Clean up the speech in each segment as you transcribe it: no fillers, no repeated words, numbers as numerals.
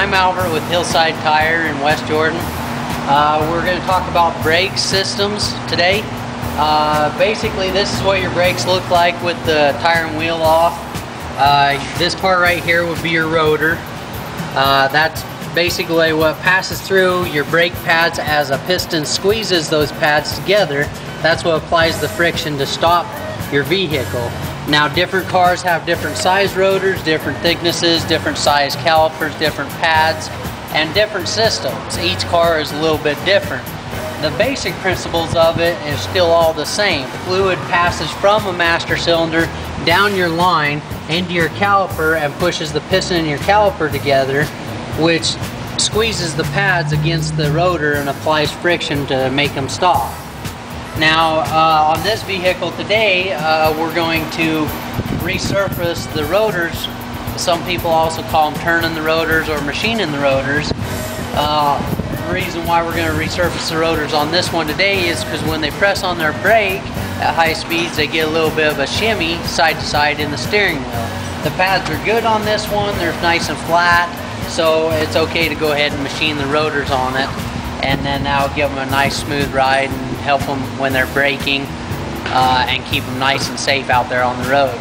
I'm Albert with Hillside Tire in West Jordan. We're going to talk about brake systems today. Basically, this is what your brakes look like with the tire and wheel off. This part right here would be your rotor. That's basically what passes through your brake pads as a piston squeezes those pads together. That's what applies the friction to stop your vehicle. Now, different cars have different size rotors, different thicknesses, different size calipers, different pads, and different systems. Each car is a little bit different. The basic principles of it is still all the same. Fluid passes from a master cylinder down your line into your caliper and pushes the piston and your caliper together, which squeezes the pads against the rotor and applies friction to make them stop. Now, on this vehicle today, we're going to resurface the rotors. Some people also call them turning the rotors or machining the rotors. The reason why we're going to resurface the rotors on this one today is because when they press on their brake at high speeds, they get a little bit of a shimmy side to side in the steering wheel. The pads are good on this one, they're nice and flat, so it's okay to go ahead and machine the rotors on it, and then that'll give them a nice smooth ride and help them when they're braking and keep them nice and safe out there on the road.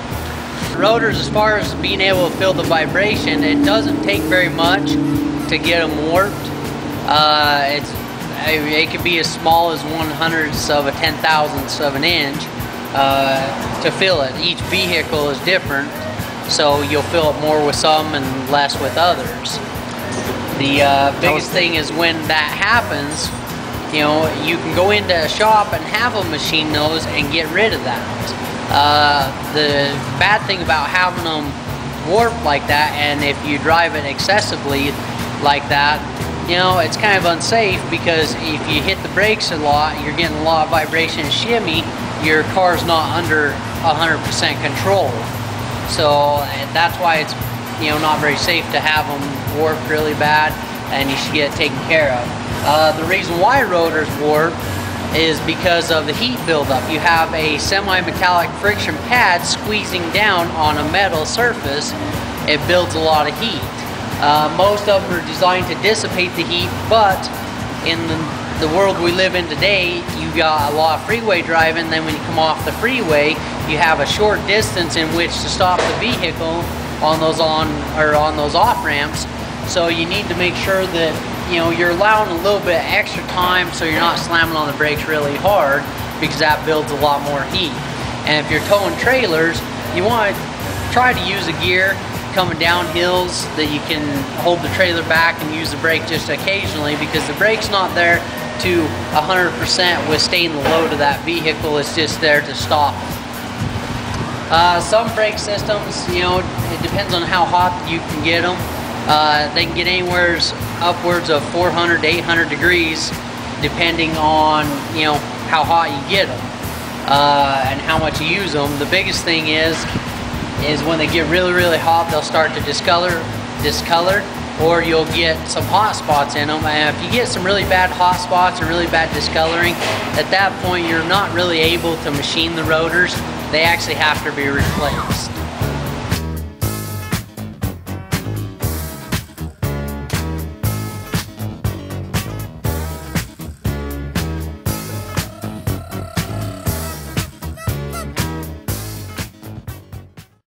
The rotors, as far as being able to feel the vibration, it doesn't take very much to get them warped. It could be as small as 1/100th of a 10,000th of an inch to feel it. Each vehicle is different, so you'll feel it more with some and less with others. The biggest thing is when that happens, you know, you can go into a shop and have them machine those and get rid of that. The bad thing about having them warped like that, and if you drive it excessively like that, you know, it's kind of unsafe, because if you hit the brakes a lot, you're getting a lot of vibration and shimmy, your car's not under 100% control. So that's why it's, you know, not very safe to have them warped really bad, and you should get it taken care of. The reason why rotors warp is because of the heat buildup. You have a semi-metallic friction pad squeezing down on a metal surface. It builds a lot of heat. Most of them are designed to dissipate the heat, but in the world we live in today, you got a lot of freeway driving. Then when you come off the freeway, you have a short distance in which to stop the vehicle on those off ramps. So you need to make sure that, you know, you're allowing a little bit extra time, so you're not slamming on the brakes really hard, because that builds a lot more heat. And if you're towing trailers, you want to try to use a gear coming down hills that you can hold the trailer back and use the brake just occasionally, because the brake's not there to 100% withstand the load of that vehicle. It's just there to stop. Some brake systems, you know, it depends on how hot you can get them. They can get anywhere upwards of 400 to 800 degrees, depending on, you know, how hot you get them and how much you use them. The biggest thing is when they get really, really hot, they'll start to discolor, or you'll get some hot spots in them. And if you get some really bad hot spots or really bad discoloring, at that point you're not really able to machine the rotors. They actually have to be replaced.